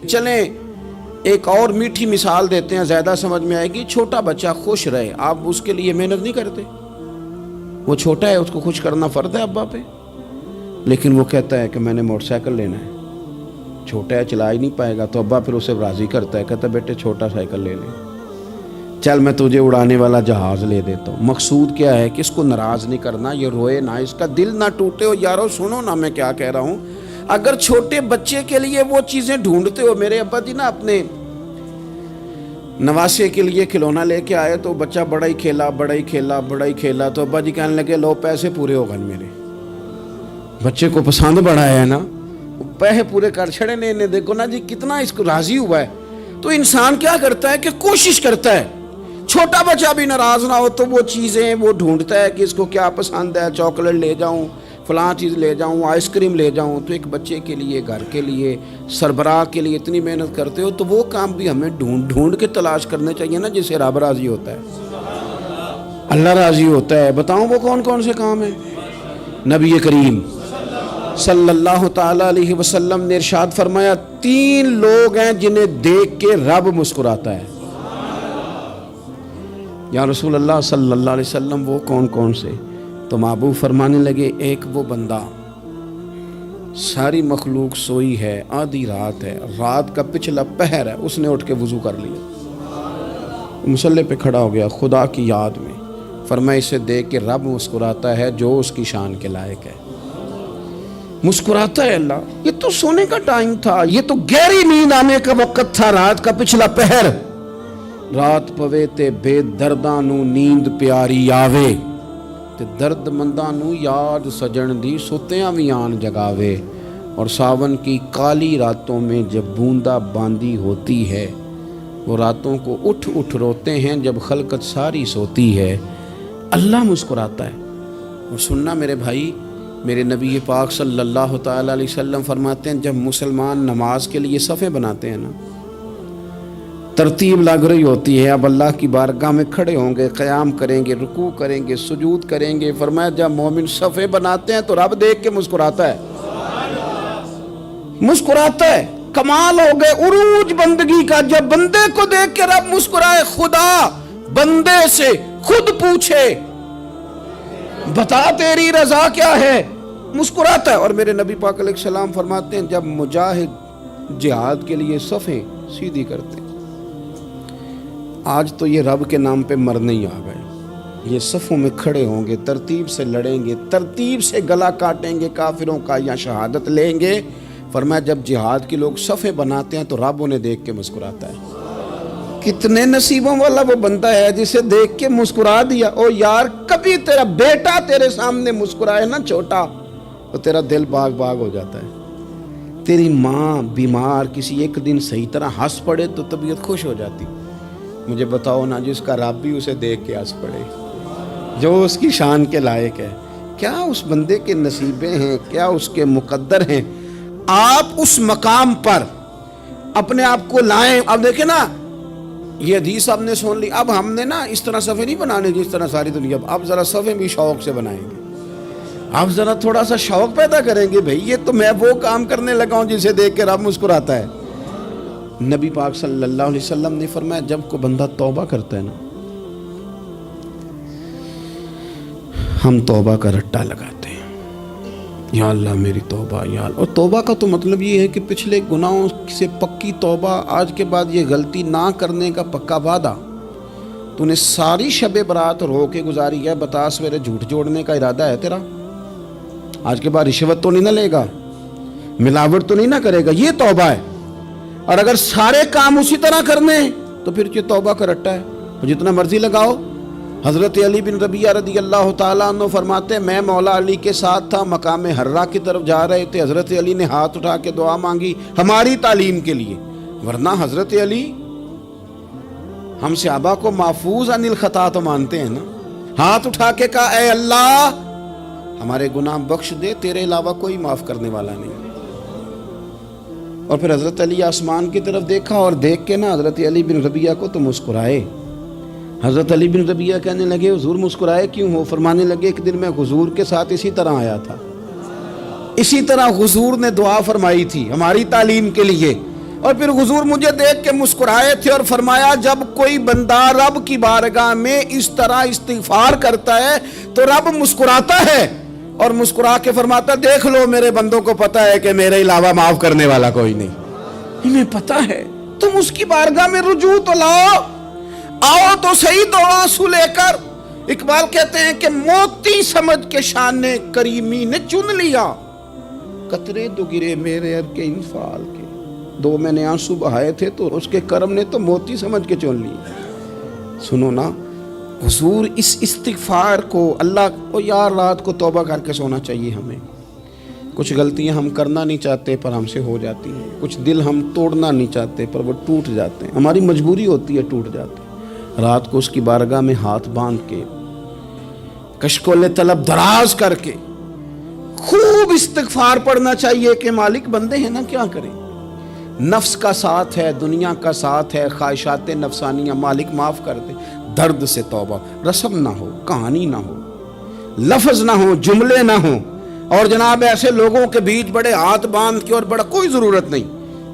چلیں ایک اور میٹھی مثال دیتے ہیں، زیادہ سمجھ میں آئے گی۔ چھوٹا بچہ خوش رہے، آپ اس کے لیے محنت نہیں کرتے؟ وہ چھوٹا ہے، اس کو خوش کرنا فرض ہے ابا پہ، لیکن وہ کہتا ہے کہ میں نے موٹر سائیکل لینا ہے۔ چھوٹا ہے، چلا ہی نہیں پائے گا، تو ابا پھر اسے راضی کرتا ہے، کہتا ہے بیٹے چھوٹا سائیکل لے لے، چل میں تجھے اڑانے والا جہاز لے دیتا ہوں۔ مقصود کیا ہے کہ اس کو ناراض نہیں کرنا، یہ روئے نہ، اس کا دل نہ ٹوٹے ہو۔ یارو سنو نا میں کیا کہہ رہا ہوں، اگر چھوٹے بچے کے لیے وہ چیزیں ڈھونڈتے ہو، میرے ابا جی نا اپنے نواسے کے لیے کھلونا لے کے آئے تو بچہ بڑا ہی کھیلا، تو ابا جی کہنے لگے لو پیسے پورے ہو گئے میرے۔ بچے کو پسند بڑا ہے نا، پیسے پورے کر چھڑے نے، دیکھو نا جی کتنا اس کو راضی ہوا ہے۔ تو انسان کیا کرتا ہے کہ کوشش کرتا ہے، چھوٹا بچہ بھی ناراض نہ ہو تو وہ چیزیں وہ ڈھونڈتا ہے کہ اس کو کیا پسند ہے، چاکلیٹ لے جاؤں، فلاں چیز لے جاؤں، آئس کریم لے جاؤں۔ تو ایک بچے کے لیے، گھر کے لیے، سربراہ کے لیے اتنی محنت کرتے ہو، تو وہ کام بھی ہمیں ڈھونڈ کے تلاش کرنے چاہیے نا، جس سے رب راضی ہوتا ہے، اللہ راضی ہوتا ہے۔ بتاؤں وہ کون کون سے کام ہیں؟ نبی کریم صلی اللہ تعالیٰ علیہ وسلم نے ارشاد فرمایا 3 لوگ ہیں جنہیں دیکھ کے رب مسکراتا ہے۔ یا رسول اللہ صلی اللہ علیہ وسلم وہ کون کون سے؟ تو محبوب فرمانے لگے ایک وہ بندہ ساری مخلوق سوئی ہے، آدھی رات ہے، رات کا پچھلا پہر ہے، اس نے اٹھ کے وضو کر لیا، مصلی پہ کھڑا ہو گیا خدا کی یاد میں، فرمایا اسے دیکھ کے رب مسکراتا ہے جو اس کی شان کے لائق ہے۔ مسکراتا ہے اللہ۔ یہ تو سونے کا ٹائم تھا، یہ تو گہری نیند آنے کا وقت تھا، رات کا پچھلا پہر۔ رات پوے تے بے درداں نو نیند پیاری آوے، تے درد منداں نو یاد سجن دی ستیاں وی آن جگاوے۔ اور ساون کی کالی راتوں میں جب بوندا باندی ہوتی ہے، وہ راتوں کو اٹھ اٹھ روتے ہیں جب خلقت ساری سوتی ہے، اللہ مسکراتا ہے۔ اور سننا میرے بھائی، میرے نبی پاک صلی اللہ تعالیٰ علیہ وسلم فرماتے ہیں جب مسلمان نماز کے لیے صفیں بناتے ہیں نا، ترتیب لگ رہی ہوتی ہے، اب اللہ کی بارگاہ میں کھڑے ہوں گے، قیام کریں گے، رکوع کریں گے، سجود کریں گے، فرمایا جب مومن صفیں بناتے ہیں تو رب دیکھ کے مسکراتا ہے، مسکراتا ہے۔ کمال ہو گئے عروج بندگی کا، جب بندے کو دیکھ کے رب مسکرائے۔ خدا بندے سے خود پوچھے بتا تیری رضا کیا ہے، مسکراتا ہے۔ اور میرے نبی پاک علیہ السلام فرماتے ہیں جب مجاہد جہاد کے لیے صفیں سیدھی کرتے ہیں، آج تو یہ رب کے نام پہ مرنے ہی آ گئے، یہ صفوں میں کھڑے ہوں گے، ترتیب سے لڑیں گے، ترتیب سے گلا کاٹیں گے کافروں کا یا شہادت لیں گے۔ فرمایا جب جہاد کے لوگ صفیں بناتے ہیں تو رب انہیں دیکھ کے مسکراتا ہے۔ کتنے نصیبوں والا وہ بندہ ہے جسے دیکھ کے مسکرا دیا۔ او یار کبھی تیرا بیٹا تیرے سامنے مسکرائے نا چھوٹا، تو تیرا دل باغ باغ ہو جاتا ہے۔ تیری ماں بیمار کسی ایک دن صحیح طرح ہنس پڑے تو طبیعت خوش ہو جاتی۔ مجھے بتاؤ نا جس کا رب بھی اسے دیکھ کے ہنس پڑے، جو اس کی شان کے لائق ہے، کیا اس بندے کے نصیبیں ہیں، کیا اس کے مقدر ہیں؟ آپ اس مقام پر اپنے آپ کو لائیں۔ اب دیکھیں نا، یہ حدیث آپ نے سن لی، اب ہم نے نا اس طرح صفحے نہیں بنانے جس طرح ساری دنیا، اب ذرا صفحے بھی شوق سے بنائیں گے، اب ذرا تھوڑا سا شوق پیدا کریں گے۔ بھئی یہ تو میں وہ کام کرنے لگا ہوں جسے دیکھ کے رب مسکراتا ہے۔ نبی پاک صلی اللہ علیہ وسلم نے فرمایا جب کوئی بندہ توبہ کرتا ہے نا، ہم توبہ کا رٹا لگاتے ہیں، یا اللہ میری توبہ، یا اللہ۔ اور توبہ کا تو مطلب یہ ہے کہ پچھلے گناہوں سے پکی توبہ، آج کے بعد یہ غلطی نہ کرنے کا پکا وعدہ۔ تو نے ساری شب برات رو کے گزاری ہے، بتا سویرے جھوٹ جوڑنے کا ارادہ ہے تیرا؟ آج کے بعد رشوت تو نہیں نہ لے گا، ملاوٹ تو نہیں نہ کرے گا، یہ توبہ ہے۔ اور اگر سارے کام اسی طرح کرنے تو پھر یہ توبہ کا رٹا ہے، جتنا مرضی لگاؤ۔ حضرت علی بن ربیعہ رضی اللہ تعالیٰ عنہ فرماتے ہیں میں مولا علی کے ساتھ تھا، مقام حرہ کی طرف جا رہے تھے، حضرت علی نے ہاتھ اٹھا کے دعا مانگی ہماری تعلیم کے لیے، ورنہ حضرت علی ہم صحابہ کو محفوظ عن الخطا تو مانتے ہیں نا۔ ہاتھ اٹھا کے کہا اے اللہ ہمارے گناہ بخش دے، تیرے علاوہ کوئی معاف کرنے والا نہیں۔ اور پھر حضرت علی آسمان کی طرف دیکھا اور دیکھ کے نا حضرت علی بن ربیعہ کو تو مسکرائے۔ حضرت علی بن ربیعہ کہنے لگے حضور مسکرائے کیوں ہو؟ فرمانے لگے ایک دن میں حضور کے ساتھ اسی طرح آیا تھا، اسی طرح حضور نے دعا فرمائی تھی ہماری تعلیم کے لیے، اور پھر حضور مجھے دیکھ کے مسکرائے تھے اور فرمایا جب کوئی بندہ رب کی بارگاہ میں اس طرح استغفار کرتا ہے تو رب مسکراتا ہے اور مسکرا کے فرماتا دیکھ لو میرے بندوں کو پتا ہے کہ میرے علاوہ معاف کرنے والا کوئی نہیں، انہیں پتا ہے، تم اس کی بارگاہ میں رجوع تو لاؤ، آؤ تو صحیح دو آنسو لے کر۔ اقبال کہتے ہیں کہ موتی سمجھ کے شان کریمی نے چن لیا، قطرے تو گرے میرے ار کے انفال کے، دو میں نے آنسو بہائے تھے تو اس کے کرم نے تو موتی سمجھ کے چن لی۔ سنو نا حضور اس استغفار کو اللہ کو یار رات کو توبہ کر کے سونا چاہیے ہمیں۔ کچھ غلطیاں ہم کرنا نہیں چاہتے پر ہم سے ہو جاتی ہیں، کچھ دل ہم توڑنا نہیں چاہتے پر وہ ٹوٹ جاتے ہیں، ہماری مجبوری ہوتی ہے ٹوٹ جاتے ہیں۔ رات کو اس کی بارگاہ میں ہاتھ باندھ کے کشکول طلب دراز کر کے خوب استغفار پڑھنا چاہیے کہ مالک بندے ہیں نا کیا کریں، نفس کا ساتھ ہے، دنیا کا ساتھ ہے، خواہشات نفسانیہ، مالک معاف کر دے۔ درد سے توبہ، رسم نہ ہو، کہانی نہ ہو، لفظ نہ ہو، جملے نہ ہو، اور جناب ایسے لوگوں کے بیچ بڑے ہاتھ باندھ کے اور بڑا کوئی ضرورت نہیں،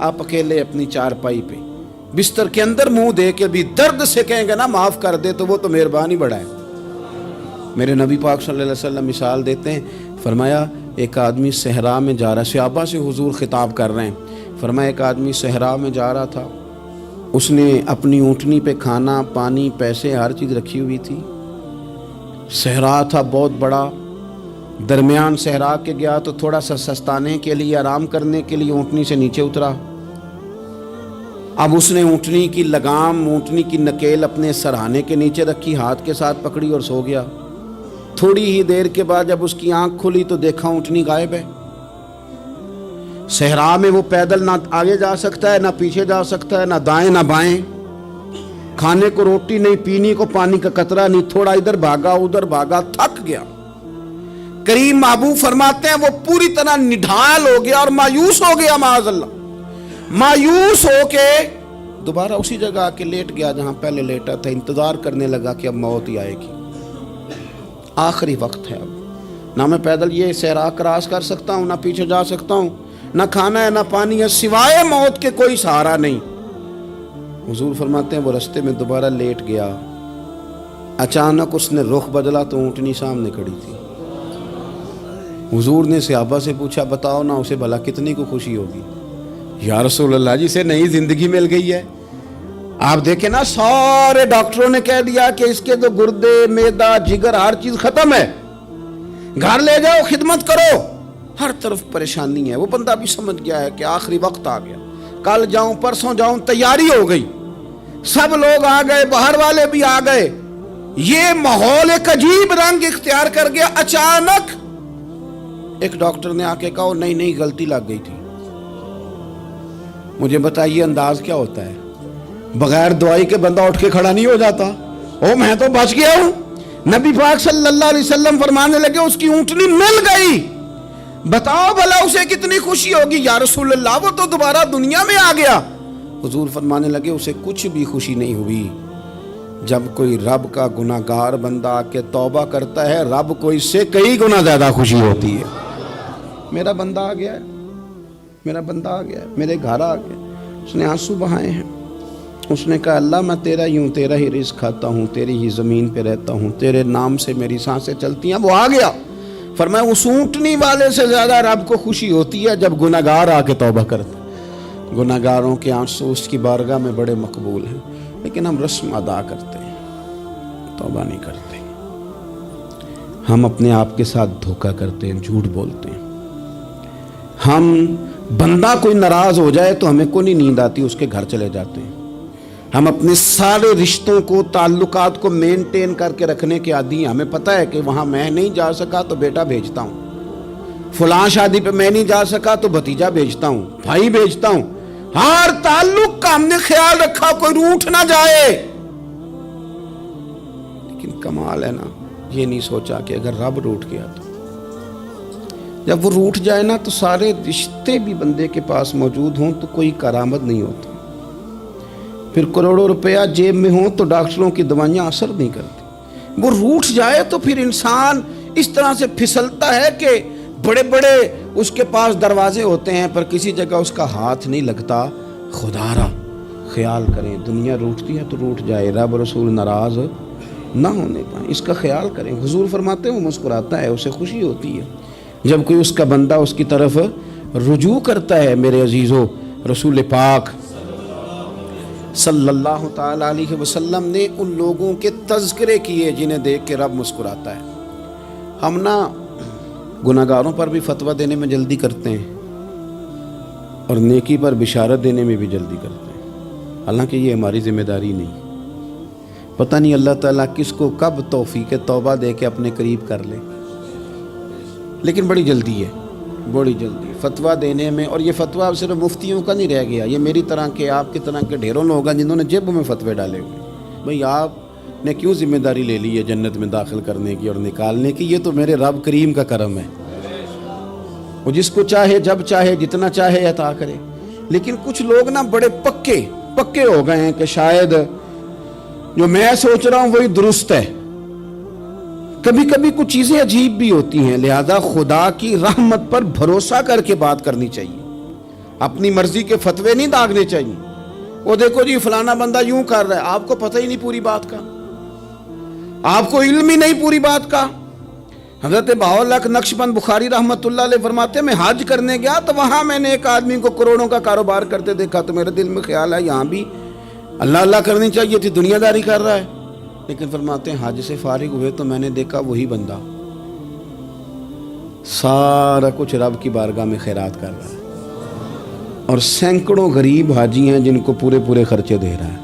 آپ اکیلے اپنی چارپائی پہ بستر کے اندر منہ دے کے بھی درد سے کہیں گے نا معاف کر دے تو وہ تو مہربانی بڑا ہے۔ میرے نبی پاک صلی اللہ علیہ وسلم مثال دیتے ہیں، فرمایا ایک آدمی صحرا میں جا رہا، صحابہ سے حضور خطاب کر رہے ہیں، فرمایا ایک آدمی صحرا میں جا رہا تھا، اس نے اپنی اونٹنی پہ کھانا پانی پیسے ہر چیز رکھی ہوئی تھی، صحرا تھا بہت بڑا، درمیان صحرا کے گیا تو تھوڑا سا سستانے کے لیے آرام کرنے کے لیے اونٹنی سے نیچے اترا، اب اس نے اونٹنی کی لگام اونٹنی کی نکیل اپنے سرہانے کے نیچے رکھی، ہاتھ کے ساتھ پکڑی اور سو گیا۔ تھوڑی ہی دیر کے بعد جب اس کی آنکھ کھلی تو دیکھا اونٹنی غائب ہے۔ صحرا میں وہ پیدل نہ آگے جا سکتا ہے نہ پیچھے جا سکتا ہے، نہ دائیں نہ بائیں، کھانے کو روٹی نہیں، پینے کو پانی کا قطرہ نہیں، تھوڑا ادھر بھاگا ادھر بھاگا، تھک گیا۔ کریم محبوب فرماتے ہیں وہ پوری طرح نڈھال ہو گیا اور مایوس ہو گیا، معاذ اللہ، مایوس ہو کے دوبارہ اسی جگہ آ کے لیٹ گیا جہاں پہلے لیٹا تھا، انتظار کرنے لگا کہ اب موت ہی آئے گی، آخری وقت ہے، اب نہ میں پیدل یہ صحرا کراس کر سکتا ہوں، نہ پیچھے جا سکتا ہوں، نہ کھانا ہے نہ پانی ہے، سوائے موت کے کوئی سہارا نہیں۔ حضور فرماتے ہیں وہ رستے میں دوبارہ لیٹ گیا، اچانک اس نے رخ بدلا تو اونٹنی سامنے کھڑی تھی۔ حضور نے صحابہ سے پوچھا بتاؤ نا اسے بھلا کتنی کو خوشی ہوگی؟ یا رسول اللہ جی سے نئی زندگی مل گئی ہے۔ آپ دیکھیں نا سارے ڈاکٹروں نے کہہ دیا کہ اس کے تو گردے معدہ جگر ہر چیز ختم ہے، گھر لے جاؤ خدمت کرو، ہر طرف پریشانی ہے۔ وہ بندہ بھی سمجھ گیا ہے کہ آخری وقت آ گیا، کل جاؤں پرسوں جاؤں، تیاری ہو گئی، سب لوگ آ گئے، باہر والے بھی آ گئے، یہ ماحول ایک عجیب رنگ اختیار کر گیا۔ اچانک ایک ڈاکٹر نے آ کے کہا نہیں نہیں غلطی لگ گئی تھی۔ مجھے بتائیے انداز کیا ہوتا ہے؟ بغیر دوائی کے بندہ اٹھ کے کھڑا نہیں ہو جاتا، او میں تو بچ گیا ہوں۔ نبی پاک صلی اللہ علیہ وسلم فرمانے لگے اس کی اونٹنی مل گئی، بتاؤ بھلا اسے کتنی خوشی ہوگی؟ یا رسول اللہ وہ تو دوبارہ دنیا میں آ گیا۔ حضور فرمانے لگے اسے کچھ بھی خوشی نہیں ہوئی۔ جب کوئی رب کا گناہگار بندہ آ کے توبہ کرتا ہے، رب کو اس سے کئی گنا زیادہ خوشی ہوتی ہے۔ میرا بندہ آ گیا ہے، میرا بندہ آ گیا ہے، میرے گھر آ گیا، اس نے آنسو بہائے ہیں، اس نے کہا اللہ میں تیرا ہی ہوں، تیرا ہی رزق کھاتا ہوں، تیری ہی زمین پہ رہتا ہوں، تیرے نام سے میری سانسیں چلتی ہیں۔ وہ آ گیا۔ فرمایا اس اونٹنی والے سے زیادہ رب کو خوشی ہوتی ہے جب گناہگار آ کے توبہ کرتا ہے۔ گناہگاروں کے آنسو اس کی بارگاہ میں بڑے مقبول ہیں، لیکن ہم رسم ادا کرتے ہیں، توبہ نہیں کرتے، ہم اپنے آپ کے ساتھ دھوکہ کرتے ہیں، جھوٹ بولتے ہیں۔ ہم بندہ کوئی ناراض ہو جائے تو ہمیں کوئی نیند آتی، اس کے گھر چلے جاتے ہیں۔ ہم اپنے سارے رشتوں کو تعلقات کو مینٹین کر کے رکھنے کے عادی ہیں۔ ہمیں پتہ ہے کہ وہاں میں نہیں جا سکا تو بیٹا بھیجتا ہوں، فلاں شادی پہ میں نہیں جا سکا تو بھتیجا بھیجتا ہوں، بھائی بھیجتا ہوں، ہر تعلق کا ہم نے خیال رکھا کوئی روٹھ نہ جائے۔ لیکن کمال ہے نا، یہ نہیں سوچا کہ اگر رب روٹھ گیا تو جب وہ روٹھ جائے نا تو سارے رشتے بھی بندے کے پاس موجود ہوں تو کوئی کارآمد نہیں ہوتا، پھر کروڑوں روپیہ جیب میں ہوں تو ڈاکٹروں کی دوائیاں اثر نہیں کرتی۔ وہ روٹھ جائے تو پھر انسان اس طرح سے پھسلتا ہے کہ بڑے بڑے اس کے پاس دروازے ہوتے ہیں پر کسی جگہ اس کا ہاتھ نہیں لگتا، خدا را خیال کریں، دنیا روٹتی ہے تو روٹ جائے، رب رسول ناراض نہ ہونے پائیں، اس کا خیال کریں۔ حضور فرماتے ہیں وہ مسکراتا ہے، اسے خوشی ہوتی ہے جب کوئی اس کا بندہ اس کی طرف رجوع کرتا ہے۔ میرے عزیزو، رسول پاک صلی اللہ تعالیٰ علیہ وسلم نے ان لوگوں کے تذکرے کیے جنہیں دیکھ کے رب مسکراتا ہے۔ ہم نہ گناہگاروں پر بھی فتویٰ دینے میں جلدی کرتے ہیں اور نیکی پر بشارت دینے میں بھی جلدی کرتے ہیں، حالانکہ یہ ہماری ذمہ داری نہیں۔ پتہ نہیں اللہ تعالیٰ کس کو کب توفیق توبہ دے کے اپنے قریب کر لے، لیکن بڑی جلدی ہے، بڑی جلدی فتویٰ دینے میں۔ اور یہ فتویٰ اب صرف مفتیوں کا نہیں رہ گیا، یہ میری طرح کے، آپ کی طرح کے ڈھیروں لوگ ہیں جنہوں نے جیبوں میں فتوے ڈالے ہوئے۔ بھئی آپ نے کیوں ذمہ داری لے لی ہے جنت میں داخل کرنے کی اور نکالنے کی؟ یہ تو میرے رب کریم کا کرم ہے، وہ جس کو چاہے جب چاہے جتنا چاہے عطا کرے۔ لیکن کچھ لوگ نا بڑے پکے ہو گئے ہیں کہ شاید جو میں سوچ رہا ہوں وہی درست ہے۔ کبھی کبھی کچھ چیزیں عجیب بھی ہوتی ہیں، لہذا خدا کی رحمت پر بھروسہ کر کے بات کرنی چاہیے، اپنی مرضی کے فتوے نہیں داغنے چاہیے۔ وہ دیکھو جی فلانا بندہ یوں کر رہا ہے، آپ کو پتہ ہی نہیں پوری بات کا، آپ کو علم ہی نہیں پوری بات کا۔ حضرت بہاءاللہ نقشبند بخاری رحمۃ اللہ علیہ فرماتے ہیں میں حج کرنے گیا تو وہاں میں نے ایک آدمی کو کروڑوں کا کاروبار کرتے دیکھا، تو میرے دل میں خیال ہے یہاں بھی اللہ اللہ کرنی چاہیے تھی، دنیا داری کر رہا ہے۔ لیکن فرماتے ہیں حج سے فارغ ہوئے تو میں نے دیکھا وہی بندہ سارا کچھ رب کی بارگاہ میں خیرات کر رہا ہے، اور سینکڑوں غریب حاجی ہیں جن کو پورے خرچے دے رہا ہے۔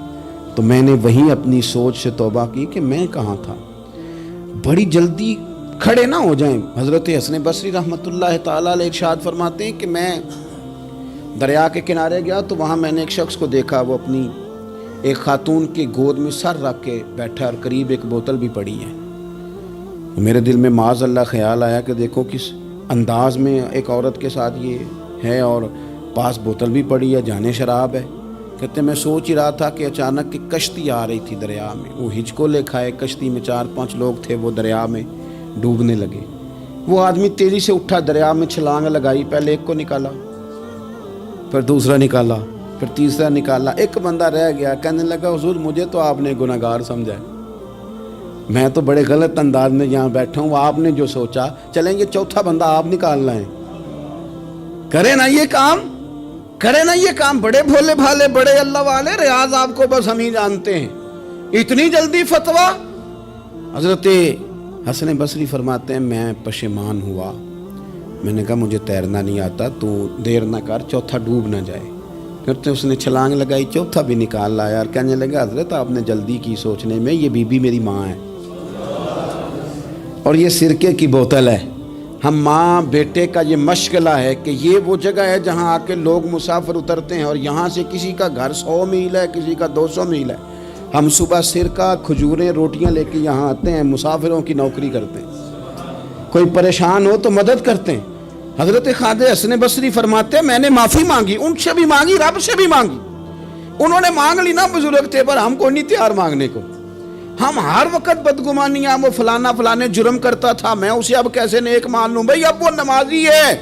تو میں نے وہیں اپنی سوچ سے توبہ کی کہ میں کہاں تھا۔ بڑی جلدی کھڑے نہ ہو جائیں۔ حضرت حسن بصری رحمۃ اللہ تعالیٰ علیہ ارشاد فرماتے ہیں کہ میں دریا کے کنارے گیا تو وہاں میں نے ایک شخص کو دیکھا، وہ اپنی ایک خاتون کی گود میں سر رکھ کے بیٹھا اور قریب ایک بوتل بھی پڑی ہے۔ میرے دل میں معاذ اللہ خیال آیا کہ دیکھو کس انداز میں ایک عورت کے ساتھ یہ ہے، اور پاس بوتل بھی پڑی ہے، جانے شراب ہے۔ کہتے میں سوچ ہی رہا تھا کہ اچانک کی کشتی آ رہی تھی دریا میں، وہ ہچکو لے کھائے، کشتی میں 4-5 لوگ تھے، وہ دریا میں ڈوبنے لگے۔ وہ آدمی تیزی سے اٹھا، دریا میں چھلانگ لگائی، پہلے ایک کو نکالا، پھر دوسرا نکالا، پھر تیسرا نکالا، ایک بندہ رہ گیا۔ کہنے لگا حضور مجھے تو آپ نے گناہگار سمجھا ہے، میں تو بڑے غلط انداز میں یہاں بیٹھا ہوں، آپ نے جو سوچا چلیں گے چوتھا بندہ آپ نکالنا ہے، کرے نا یہ کام، کرے نا یہ کام۔ بڑے بھولے بھالے، بڑے اللہ والے، ریاض آپ کو بس ہم ہی جانتے ہیں، اتنی جلدی فتویٰ۔ حضرت حسن بصری فرماتے ہیں میں پشیمان ہوا، میں نے کہا مجھے تیرنا نہیں آتا، تو دیر نہ کر، چوتھا ڈوب نہ جائے۔ کرتے اس نے چھلانگ لگائی، چوتھا بھی نکال لایا، اور کہنے لگا حضرت آپ نے جلدی کی سوچنے میں، یہ بی بی میری ماں ہے اور یہ سرکے کی بوتل ہے۔ ہم ماں بیٹے کا یہ مشغلہ ہے کہ یہ وہ جگہ ہے جہاں آ کے لوگ مسافر اترتے ہیں، اور یہاں سے کسی کا گھر 100 میل ہے، کسی کا 200 میل ہے۔ ہم صبح سرکہ، کھجوریں، روٹیاں لے کے یہاں آتے ہیں، مسافروں کی نوکری کرتے ہیں، کوئی پریشان ہو تو مدد کرتے ہیں۔ حضرت خواجہ حسن بصری فرماتے ہیں میں نے معافی مانگی، ان سے بھی مانگی، رب سے بھی مانگی۔ انہوں نے مانگ لی نا، بزرگ تھے، پر ہم کو نہیں تیار مانگنے کو۔ ہم ہر وقت بدگمانیاں، وہ فلانے جرم کرتا تھا، میں اسے اب کیسے نیک مان لوں؟ بھئی اب وہ نمازی ہے،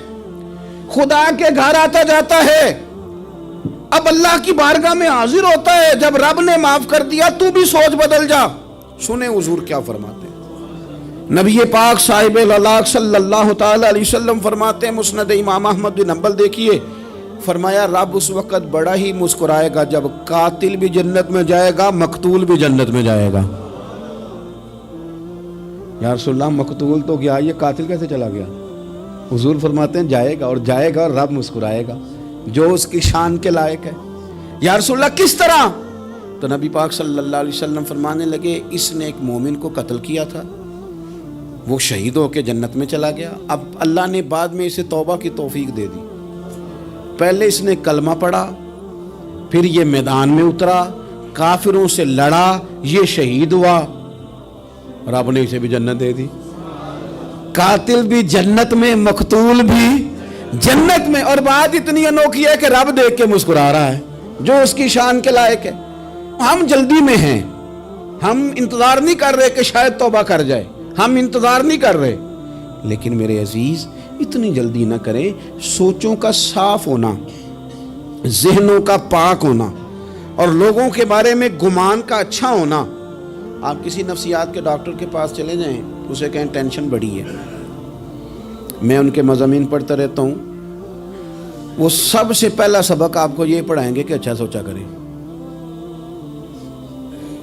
خدا کے گھر آتا جاتا ہے، اب اللہ کی بارگاہ میں حاضر ہوتا ہے، جب رب نے معاف کر دیا تو بھی سوچ بدل جا۔ سنیں حضور کیا فرماتے ہیں، نبی پاک صاحب العلاق صلی اللہ تعالی علیہ وسلم فرماتے ہیں، مسند امام احمد بن حنبل دیکھیے، فرمایا رب اس وقت بڑا ہی مسکرائے گا جب قاتل بھی جنت میں جائے گا، مقتول بھی جنت میں جائے گا۔ یا رسول اللہ مقتول تو گیا، یہ قاتل کیسے چلا گیا؟ حضور فرماتے ہیں جائے گا، اور جائے گا اور رب مسکرائے گا جو اس کی شان کے لائق ہے۔ یا رسول اللہ کس طرح؟ تو نبی پاک صلی اللہ علیہ وسلم فرمانے لگے اس نے ایک مومن کو قتل کیا تھا، وہ شہید ہو کے جنت میں چلا گیا، اب اللہ نے بعد میں اسے توبہ کی توفیق دے دی۔ پہلے اس نے کلمہ پڑھا، پھر یہ میدان میں اترا، کافروں سے لڑا، یہ شہید ہوا، رب نے اسے بھی جنت دے دی۔ قاتل بھی جنت میں، مقتول بھی جنت میں، اور بات اتنی انوکھی ہے کہ رب دیکھ کے مسکرا رہا ہے جو اس کی شان کے لائق ہے۔ ہم جلدی میں ہیں، ہم انتظار نہیں کر رہے کہ شاید توبہ کر جائے، ہم انتظار نہیں کر رہے، لیکن میرے عزیز اتنی جلدی نہ کریں۔ سوچوں کا صاف ہونا ذہنوں کا پاک ہونا اور لوگوں کے بارے میں گمان کا اچھا ہونا. آپ کسی نفسیات کے ڈاکٹر کے پاس چلے جائیں, اسے کہیں ٹینشن بڑی ہے, میں ان کے مضامین پڑھتا رہتا ہوں, وہ سب سے پہلا سبق آپ کو یہ پڑھائیں گے کہ اچھا سوچا کریں.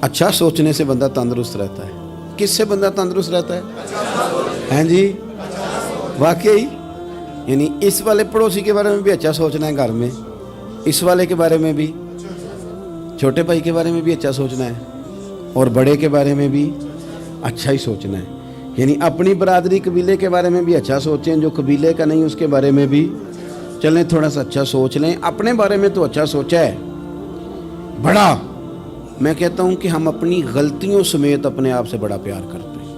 اچھا سوچنے سے بندہ تندرست رہتا ہے. کس سے بندہ تندرست رہتا ہے؟ ہیں جی, واقعی. یعنی اس والے پڑوسی کے بارے میں بھی اچھا سوچنا ہے گھر میں, اس والے کے بارے میں بھی, چھوٹے بھائی کے بارے میں بھی اچھا سوچنا ہے, اور بڑے کے بارے میں بھی اچھا ہی سوچنا ہے. یعنی اپنی برادری قبیلے کے بارے میں بھی اچھا سوچیں, جو قبیلے کا نہیں اس کے بارے میں بھی چلیں تھوڑا سا اچھا سوچ لیں. اپنے بارے میں تو اچھا سوچا ہے بڑا. میں کہتا ہوں کہ ہم اپنی غلطیوں سمیت اپنے آپ سے بڑا پیار کرتے ہیں,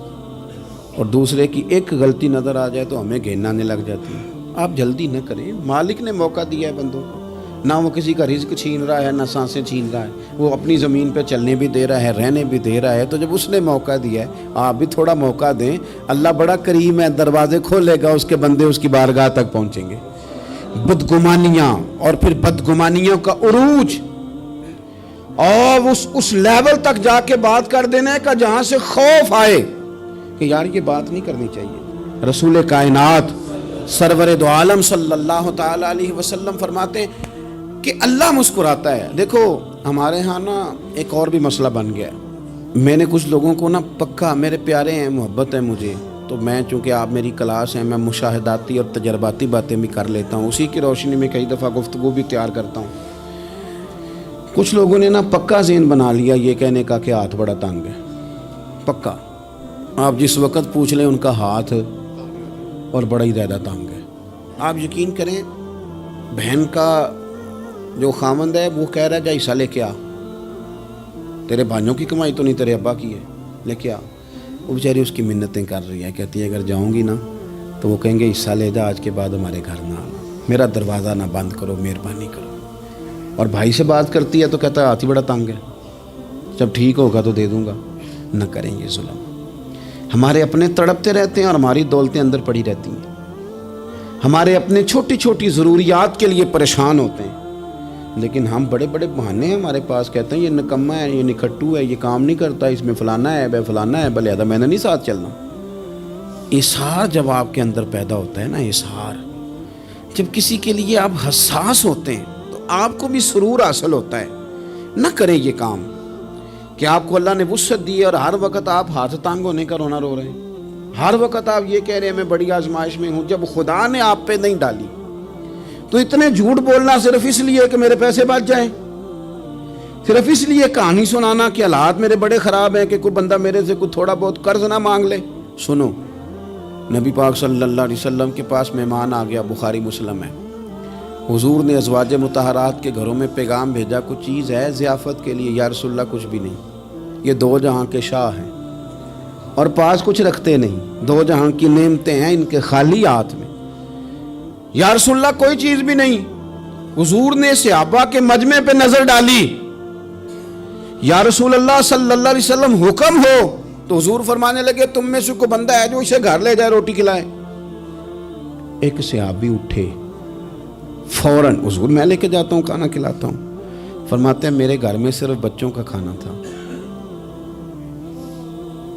اور دوسرے کی ایک غلطی نظر آ جائے تو ہمیں گھن آنے لگ جاتی ہے. آپ جلدی نہ کریں, مالک نے موقع دیا ہے بندوں کو, نہ وہ کسی کا رزق چھین رہا ہے, نہ سانسیں چھین رہا ہے, وہ اپنی زمین پہ چلنے بھی دے رہا ہے, رہنے بھی دے رہا ہے. تو جب اس نے موقع دیا ہے آپ بھی تھوڑا موقع دیں. اللہ بڑا کریم ہے, دروازے کھولے گا, اس کے بندے اس کی بارگاہ تک پہنچیں گے. بدگمانیاں اور پھر بدگمانیوں کا عروج, اور اس لیول تک جا کے بات کر دینا ہے کہ جہاں سے خوف آئے کہ یار یہ بات نہیں کرنی چاہیے. رسول کائنات سرور دو عالم صلی اللہ تعالی علیہ وسلم فرماتے ہیں کہ اللہ مسکراتا ہے. دیکھو ہمارے ہاں نا ایک اور بھی مسئلہ بن گیا ہے. میں نے کچھ لوگوں کو نا پکا, میرے پیارے ہیں, محبت ہے مجھے, تو میں چونکہ آپ میری کلاس ہیں, میں مشاہداتی اور تجرباتی باتیں بھی کر لیتا ہوں, اسی کی روشنی میں کئی دفعہ گفتگو بھی تیار کرتا ہوں. کچھ لوگوں نے نا پکا ذہن بنا لیا یہ کہنے کا کہ ہاتھ بڑا تنگ ہے. پکا آپ جس وقت پوچھ لیں ان کا ہاتھ اور بڑا ہی زیادہ تنگ ہے. آپ یقین کریں, بہن کا جو خامند ہے وہ کہہ رہا ہے جا حصہ لے کے آ, تیرے بھائیوں کی کمائی تو نہیں, تیرے ابا کی ہے, لے کے آ. وہ بیچاری اس کی منتیں کر رہی ہے, کہتی ہے اگر جاؤں گی نا تو وہ کہیں گے حصہ لے جا, آج کے بعد ہمارے گھر نہ آنا, میرا دروازہ نہ بند کرو, مہربانی کرو. اور بھائی سے بات کرتی ہے تو کہتا ہے ہاتھ ہی بڑا تنگ ہے, جب ٹھیک ہوگا تو دے دوں گا. نہ کریں یہ ظلم. ہمارے اپنے تڑپتے رہتے ہیں اور ہماری دولتیں اندر پڑی رہتی ہیں. ہمارے اپنے چھوٹی چھوٹی ضروریات کے لیے پریشان ہوتے ہیں, لیکن ہم بڑے بڑے بہانے ہیں ہمارے پاس. کہتے ہیں یہ نکما ہے, یہ نکھٹو ہے, یہ کام نہیں کرتا, اس میں فلانا ہے, بے فلانا ہے, بلے میں نے نہیں ساتھ چلنا. اظہار جب آپ کے اندر پیدا ہوتا ہے نا, اظہار جب کسی کے لیے آپ حساس ہوتے ہیں تو آپ کو بھی سرور حاصل ہوتا ہے. نہ کریں یہ کام کہ آپ کو اللہ نے وسعت دی ہے اور ہر وقت آپ ہاتھ تانگ ہونے کا رونا رو رہے ہیں, ہر وقت آپ یہ کہہ رہے ہیں میں بڑی آزمائش میں ہوں, جب خدا نے آپ پہ نہیں ڈالی. تو اتنے جھوٹ بولنا صرف اس لیے کہ میرے پیسے بچ جائیں, صرف اس لیے کہانی سنانا کہ حالات میرے بڑے خراب ہیں کہ کوئی بندہ میرے سے کوئی تھوڑا بہت قرض نہ مانگ لے. سنو, نبی پاک صلی اللہ علیہ وسلم کے پاس مہمان آ گیا, بخاری مسلم ہے. حضور نے ازواج مطہرات کے گھروں میں پیغام بھیجا, کچھ چیز ہے ضیافت کے لیے؟ یا رسول اللہ کچھ بھی نہیں, یہ دو جہاں کے شاہ ہیں اور پاس کچھ رکھتے نہیں, دو جہاں کی نعمتیں ہیں ان کے خالی ہاتھ میں. یا رسول اللہ کوئی چیز بھی نہیں. حضور نے صحابہ کے مجمع پہ نظر ڈالی, یا رسول اللہ صلی اللہ علیہ وسلم حکم ہو. تو حضور فرمانے لگے تم میں سے کوئی بندہ ہے جو اسے گھر لے جائے روٹی کھلائے. ایک صحابی اٹھے فوراً, حضور میں لے کے جاتا ہوں کھانا کھلاتا ہوں. فرماتے ہیں میرے گھر میں صرف بچوں کا کھانا تھا,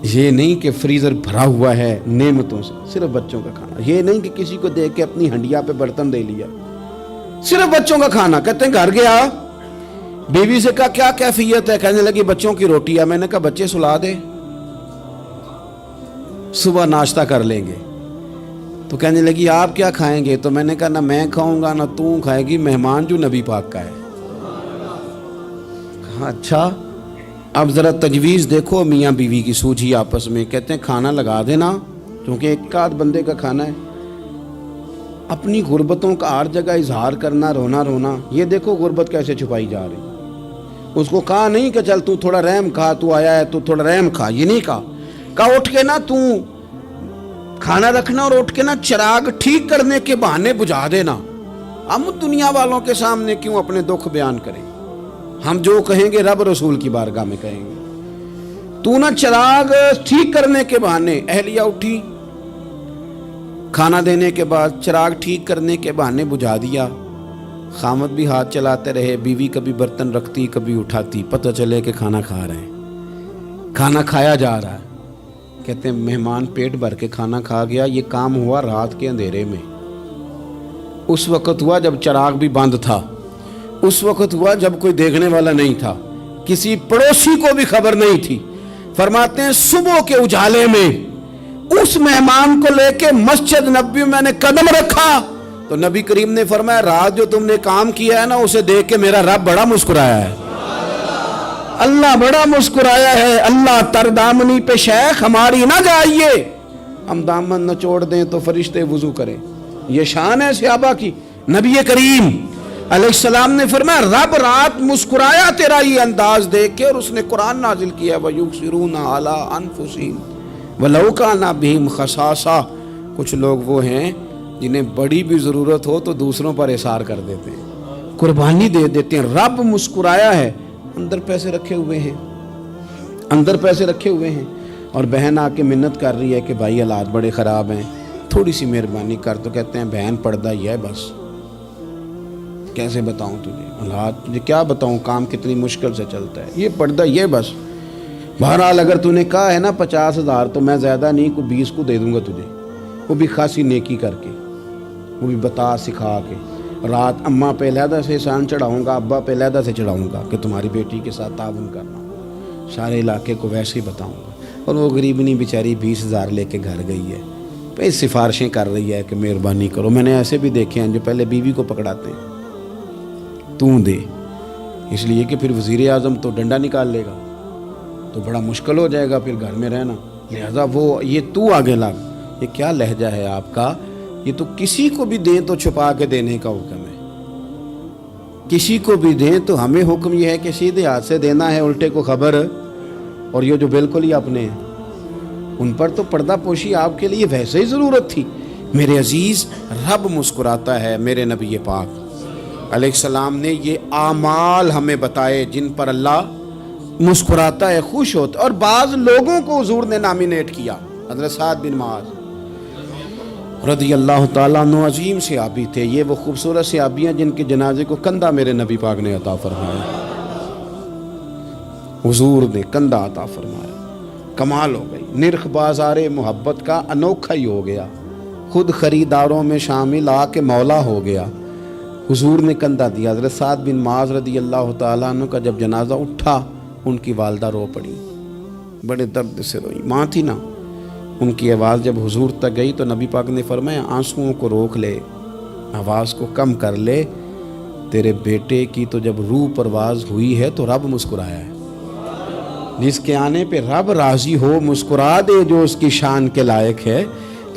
یہ نہیں کہ فریزر بھرا ہوا ہے نعمتوں سے, صرف بچوں کا کھانا. یہ نہیں کہ کسی کو دیکھ کے اپنی ہنڈیا پہ برتن دے لیا, صرف بچوں کا کھانا. کہتے ہیں گھر گیا, بیوی سے کہا کیا کیفیت ہے؟ کہنے لگی بچوں کی روٹی ہے. میں نے کہا بچے سلا دے, صبح ناشتہ کر لیں گے. تو کہنے لگی آپ کیا کھائیں گے؟ تو میں نے کہا نہ میں کھاؤں گا نہ تو کھائے گی, مہمان جو نبی پاک کا ہے. کہا اچھا, اب ذرا تجویز دیکھو میاں بیوی کی سوجھی آپس میں. کہتے ہیں کھانا لگا دینا, کیونکہ ایک آدھ بندے کا کھانا ہے. اپنی غربتوں کا ہر جگہ اظہار کرنا, رونا رونا. یہ دیکھو غربت کیسے چھپائی جا رہی. اس کو کہا نہیں کہ چل تو تھوڑا رحم کھا, تو آیا ہے تو تھوڑا رحم کھا, یہ نہیں کہا. کہا اٹھ کے نا تو کھانا رکھنا اور اٹھ کے نا چراغ ٹھیک کرنے کے بہانے بجھا دینا. ہم دنیا والوں کے سامنے کیوں اپنے دکھ بیان کریں؟ ہم جو کہیں گے رب رسول کی بارگاہ میں کہیں گے. تو نا چراغ ٹھیک کرنے کے بہانے. اہلیہ اٹھی, کھانا دینے کے بعد چراغ ٹھیک کرنے کے بہانے بجھا دیا. خامد بھی ہاتھ چلاتے رہے، بیوی کبھی برتن رکھتی کبھی اٹھاتی، پتہ چلے کہ کھانا کھا رہے ہیں، کھانا کھایا جا رہا ہے۔ کہتے ہیں مہمان پیٹ بھر کے کھانا کھا گیا، یہ کام ہوا رات کے اندھیرے میں، اس وقت ہوا جب چراغ بھی بند تھا، اس وقت ہوا جب کوئی دیکھنے والا نہیں تھا، کسی پڑوسی کو بھی خبر نہیں تھی۔ فرماتے ہیں صبح کے اجالے میں اس مہمان کو لے کے مسجد نبوی میں نے قدم رکھا تو نبی کریم نے فرمایا رات جو تم نے کام کیا ہے نا اسے دیکھ کے میرا رب بڑا مسکرایا ہے، اللہ بڑا مسکرایا ہے۔ اللہ تردامنی پہ شیخ ہماری نہ جائیے، ہم دامن نہ چھوڑ دیں تو فرشتے وضو کریں، یہ شان ہے صحابہ کی۔ نبی کریم علیہ السلام نے فرمایا رب رات مسکرایا تیرا یہ انداز دیکھ کے، اور اس نے قرآن نازل کیا وَيُبْصِرُونَ عَلَىٰ أَنفُسِهِمْ وَلَوْ كَانَ بِهِمْ خَصَاصَةٌ۔ کچھ لوگ وہ ہیں جنہیں بڑی بھی ضرورت ہو تو دوسروں پر اثار کر دیتے ہیں، قربانی دے دیتے ہیں۔ رب مسکرایا ہے، اندر پیسے رکھے ہوئے ہیں، اندر پیسے رکھے ہوئے ہیں، اور بہن آ کے منت کر رہی ہے کہ بھائی حالات بڑے خراب ہیں، تھوڑی سی مہربانی کر، تو کہتے ہیں بہن پردہ ہی ہے بس، کیسے بتاؤں تجھے حالات، تجھے کیا بتاؤں کام کتنی مشکل سے چلتا ہے، یہ پردہ یہ بس۔ بہرحال اگر تو نے کہا ہے نا 50,000 تو میں زیادہ نہیں کوئی 20 کو دے دوں گا تجھے، وہ بھی خاصی نیکی کر کے، وہ بھی بتا سکھا کے۔ رات اماں پہ علیحدہ سے احسان چڑھاؤں گا، ابا پہ علیحدہ سے چڑھاؤں گا کہ تمہاری بیٹی کے ساتھ تعاون کرنا، سارے علاقے کو ویسے ہی بتاؤں گا۔ اور وہ غریبنی بیچاری 20,000 لے کے گھر گئی ہے، پہ سفارشیں کر رہی ہے کہ مہربانی کرو۔ میں نے ایسے بھی دیکھے ہیں جو پہلے بیوی کو پکڑاتے ہیں تو دے، اس لیے کہ پھر وزیر اعظم تو ڈنڈا نکال لے گا تو بڑا مشکل ہو جائے گا پھر گھر میں رہنا، لہذا وہ یہ تو آگے لگ۔ یہ کیا لہجہ ہے آپ کا؟ یہ تو کسی کو بھی دیں تو چھپا کے دینے کا حکم ہے، کسی کو بھی دیں تو ہمیں حکم یہ ہے کہ سیدھے ہاتھ سے دینا ہے، الٹے کو خبر۔ اور یہ جو بالکل ہی اپنے ہیں ان پر تو پردہ پوشی آپ کے لیے ویسے ہی ضرورت تھی۔ میرے عزیز رب مسکراتا ہے، میرے نبی پاک علیہ السلام نے یہ اعمال ہمیں بتائے جن پر اللہ مسکراتا ہے، خوش ہوتا ہے۔ اور بعض لوگوں کو حضور نے نامینیٹ کیا، حضرت سعد بن معاذ رضی اللہ تعالیٰ عنہ عظیم صحابی تھے، یہ وہ خوبصورت صحابیاں جن کے جنازے کو کندھا میرے نبی پاک نے عطا فرمایا، حضور نے کندھا عطا فرمایا، کمال ہو گئی۔ نرخ بازار محبت کا انوکھا ہی ہو گیا، خود خریداروں میں شامل آ کے مولا ہو گیا، حضور نے کندھا دیا۔ حضرت سعد بن معاذ رضی اللہ تعالیٰ عنہ کا جب جنازہ اٹھا ان کی والدہ رو پڑی، بڑے درد سے روئی، ماں تھی نا، ان کی آواز جب حضور تک گئی تو نبی پاک نے فرمایا آنسوؤں کو روک لے، آواز کو کم کر لے، تیرے بیٹے کی تو جب روح پرواز ہوئی ہے تو رب مسکرایا ہے، جس کے آنے پہ رب راضی ہو مسکرا دے جو اس کی شان کے لائق ہے۔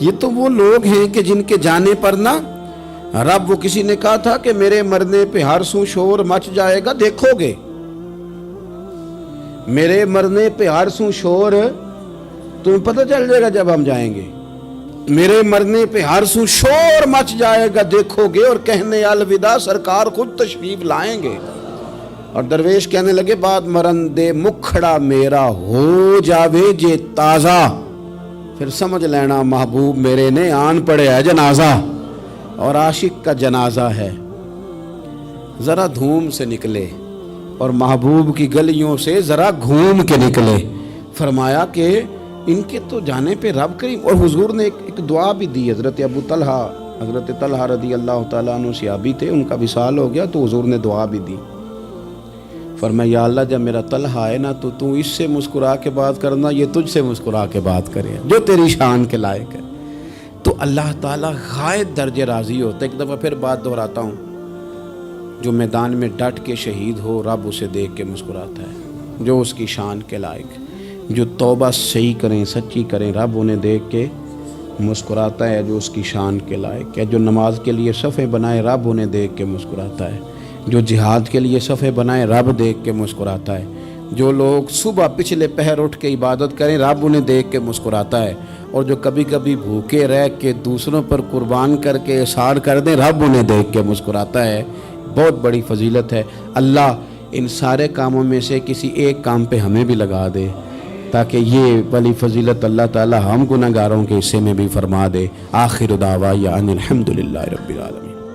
یہ تو وہ لوگ ہیں کہ جن کے جانے پر نا رب، وہ کسی نے کہا تھا کہ میرے مرنے پہ ہر سو شور مچ جائے گا، دیکھو گے میرے مرنے پہ ہر سو شور تمہیں پتہ چل جائے گا جب ہم جائیں گے، میرے مرنے پہ ہر سو شور مچ جائے گا دیکھو گے، اور کہنے الوداع سرکار خود تشریف لائیں گے۔ اور درویش کہنے لگے بات مرندے مکھڑا میرا ہو جاوے جے تازہ، پھر سمجھ لینا محبوب میرے نے آن پڑے ہے جنازہ، اور عاشق کا جنازہ ہے، ذرا دھوم سے نکلے اور محبوب کی گلیوں سے ذرا گھوم کے نکلے۔ فرمایا کہ ان کے تو جانے پہ رب کریم، اور حضور نے ایک دعا بھی دی۔ حضرت ابو طلحہ، حضرت طلحہ رضی اللہ تعالیٰ عنہ صحابی تھے، ان کا وصال ہو گیا تو حضور نے دعا بھی دی، فرمایا یا اللہ جب میرا طلحہ ہے نا تو اس سے مسکرا کے بات کرنا، یہ تجھ سے مسکرا کے بات کرے جو تیری شان کے لائق ہے۔ تو اللہ تعالیٰ غائب درجے راضی ہوتا ہے۔ ایک دفعہ پھر بات دہراتا ہوں، جو میدان میں ڈٹ کے شہید ہو رب اسے دیکھ کے مسکراتا ہے، جو اس کی شان کے لائق، جو توبہ صحیح کریں سچی کریں رب انہیں دیکھ کے مسکراتا ہے، جو اس کی شان کے لائق ہے، جو نماز کے لیے صفیں بنائے رب انہیں دیکھ کے مسکراتا ہے، جو جہاد کے لیے صفیں بنائے رب دیکھ کے مسکراتا ہے، جو لوگ صبح پچھلے پہر اٹھ کے عبادت کریں رب انہیں دیکھ کے مسکراتا ہے، اور جو کبھی کبھی بھوکے رہ کے دوسروں پر قربان کر کے احسان کر دیں رب انہیں دیکھ کے مسکراتا ہے۔ بہت بڑی فضیلت ہے۔ اللہ ان سارے کاموں میں سے کسی ایک کام پہ ہمیں بھی لگا دے تاکہ یہ بڑی فضیلت اللہ تعالی ہم گناہگاروں کے حصے میں بھی فرما دے۔ آخر دعوانا ان الحمد للہ رب العالمین۔